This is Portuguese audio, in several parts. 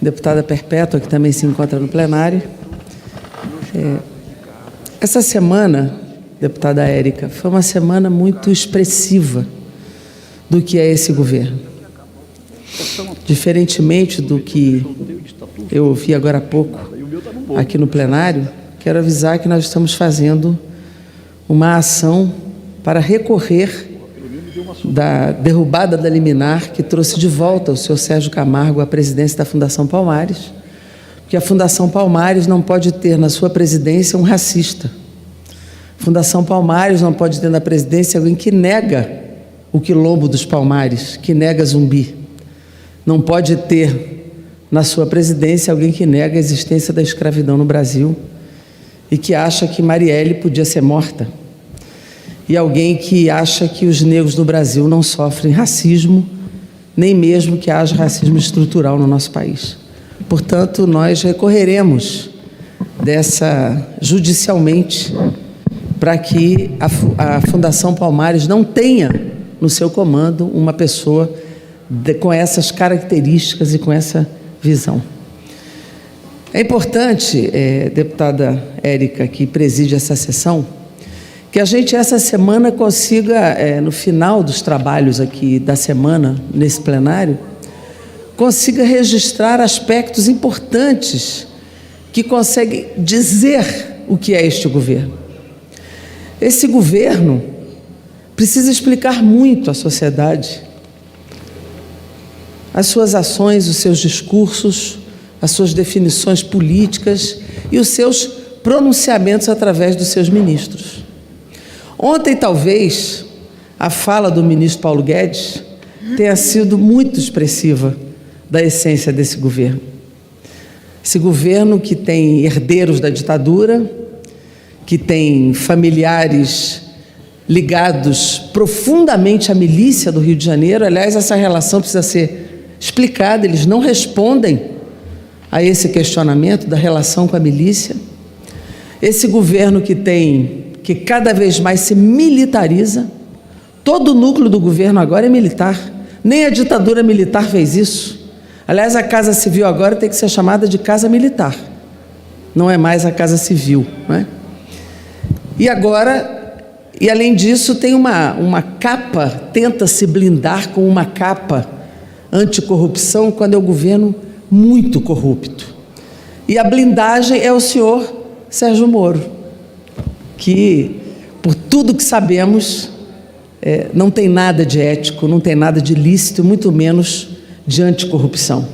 deputada Perpétua, que também se encontra no plenário. Essa semana, deputada Érica, foi uma semana muito expressiva do que é esse governo. Diferentemente do que eu ouvi agora há pouco aqui no plenário, quero avisar que nós estamos fazendo uma ação para recorrer da derrubada da liminar que trouxe de volta o senhor Sérgio Camargo à presidência da Fundação Palmares, porque a Fundação Palmares não pode ter na sua presidência um racista. A Fundação Palmares não pode ter na presidência alguém que nega o quilombo dos Palmares, que nega Zumbi. Não pode ter na sua presidência alguém que nega a existência da escravidão no Brasil e que acha que Marielle podia ser morta. E alguém que acha que os negros no Brasil não sofrem racismo, nem mesmo que haja racismo estrutural no nosso país. Portanto, nós recorreremos judicialmente para que a Fundação Palmares não tenha no seu comando uma pessoa com essas características e com essa visão. É importante, deputada Érica, que preside essa sessão, que a gente essa semana consiga, no final dos trabalhos aqui da semana, nesse plenário, consiga registrar aspectos importantes que conseguem dizer o que é este governo. Esse governo precisa explicar muito à sociedade as suas ações, os seus discursos, as suas definições políticas e os seus pronunciamentos através dos seus ministros. Ontem, talvez, a fala do ministro Paulo Guedes tenha sido muito expressiva da essência desse governo. Esse governo que tem herdeiros da ditadura, que tem familiares ligados profundamente à milícia do Rio de Janeiro. Aliás, essa relação precisa ser explicada, eles não respondem a esse questionamento da relação com a milícia. Esse governo que cada vez mais se militariza, todo o núcleo do governo agora é militar, nem a ditadura militar fez isso. Aliás, a Casa Civil agora tem que ser chamada de Casa Militar, não é mais a Casa Civil, não é? E além disso, tem uma capa, tenta se blindar com uma capa anticorrupção, quando é um governo muito corrupto. E a blindagem é o senhor Sérgio Moro, que, por tudo que sabemos, não tem nada de ético, não tem nada de lícito, muito menos de anticorrupção,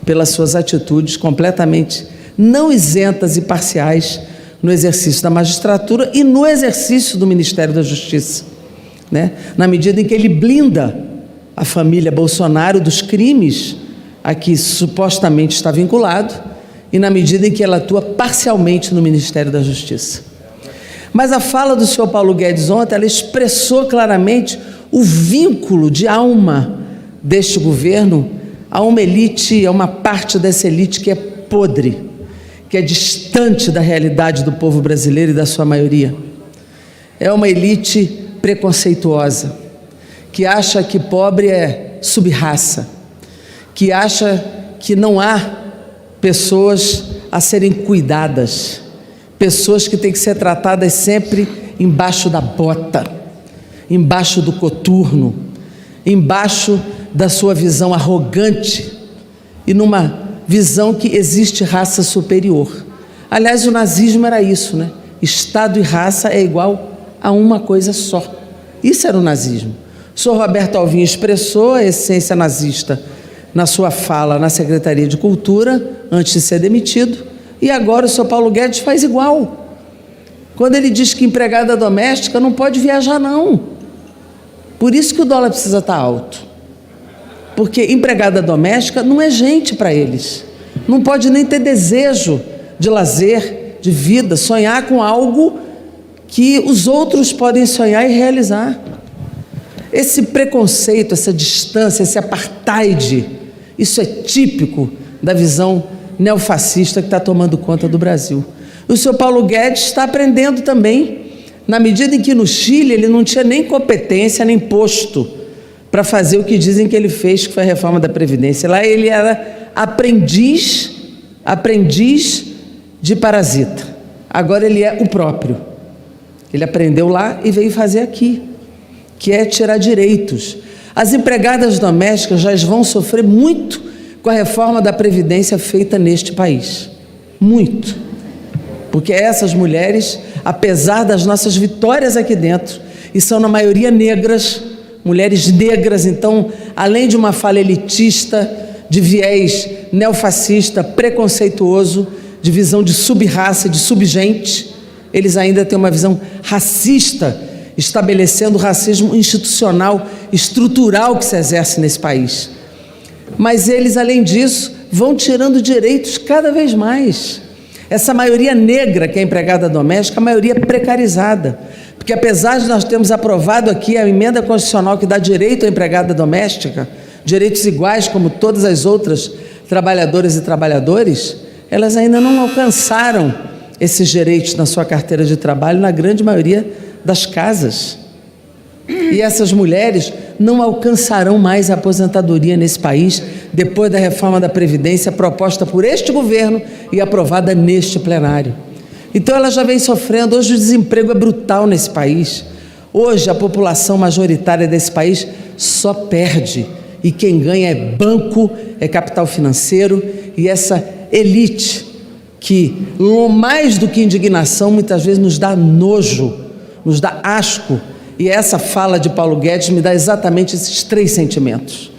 pelas suas atitudes completamente não isentas e parciais no exercício da magistratura e no exercício do Ministério da Justiça, né? Na medida em que ele blinda a família Bolsonaro dos crimes a que supostamente está vinculado e na medida em que ela atua parcialmente no Ministério da Justiça. Mas a fala do senhor Paulo Guedes ontem, ela expressou claramente o vínculo de alma deste governo a uma elite, a uma parte dessa elite que é podre, que é distante da realidade do povo brasileiro e da sua maioria. É uma elite preconceituosa, que acha que pobre é sub-raça, que acha que não há pessoas a serem cuidadas, pessoas que têm que ser tratadas sempre embaixo da bota, embaixo do coturno, embaixo da sua visão arrogante e numa visão que existe raça superior. Aliás, o nazismo era isso, né? Estado e raça é igual a uma coisa só. Isso era o nazismo. O senhor Roberto Alvim expressou a essência nazista na sua fala na Secretaria de Cultura, antes de ser demitido, e agora o senhor Paulo Guedes faz igual. Quando ele diz que empregada doméstica não pode viajar, não. Por isso que o dólar precisa estar alto. Porque empregada doméstica não é gente para eles. Não pode nem ter desejo de lazer, de vida, sonhar com algo que os outros podem sonhar e realizar. Esse preconceito, essa distância, esse apartheid, isso é típico da visão neofascista que está tomando conta do Brasil. O senhor Paulo Guedes está aprendendo também, na medida em que no Chile ele não tinha nem competência, nem posto para fazer o que dizem que ele fez, que foi a reforma da Previdência. Lá ele era aprendiz de parasita. Agora ele é o próprio. Ele aprendeu lá e veio fazer aqui, que é tirar direitos. As empregadas domésticas já vão sofrer muito com a reforma da Previdência feita neste país. Muito. Porque essas mulheres, apesar das nossas vitórias aqui dentro, e são na maioria negras, mulheres negras, então, além de uma fala elitista, de viés neofascista, preconceituoso, de visão de sub-raça, de subgente, eles ainda têm uma visão racista, estabelecendo o racismo institucional, estrutural que se exerce nesse país. Mas eles, além disso, vão tirando direitos cada vez mais. Essa maioria negra que é empregada doméstica, a maioria precarizada, porque apesar de nós termos aprovado aqui a emenda constitucional que dá direito à empregada doméstica, direitos iguais como todas as outras trabalhadoras e trabalhadores, elas ainda não alcançaram esses direitos na sua carteira de trabalho, na grande maioria das casas. E essas mulheres não alcançarão mais a aposentadoria nesse país depois da reforma da Previdência proposta por este governo e aprovada neste plenário. Então ela já vem sofrendo. Hoje o desemprego é brutal nesse país. Hoje a população majoritária desse país só perde. E quem ganha é banco, é capital financeiro e essa elite que, mais do que indignação, muitas vezes nos dá nojo, nos dá asco. E essa fala de Paulo Guedes me dá exatamente esses três sentimentos,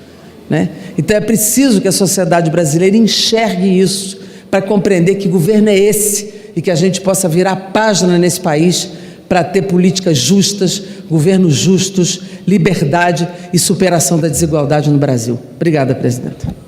né? Então é preciso que a sociedade brasileira enxergue isso para compreender que governo é esse e que a gente possa virar página nesse país para ter políticas justas, governos justos, liberdade e superação da desigualdade no Brasil. Obrigada, presidenta.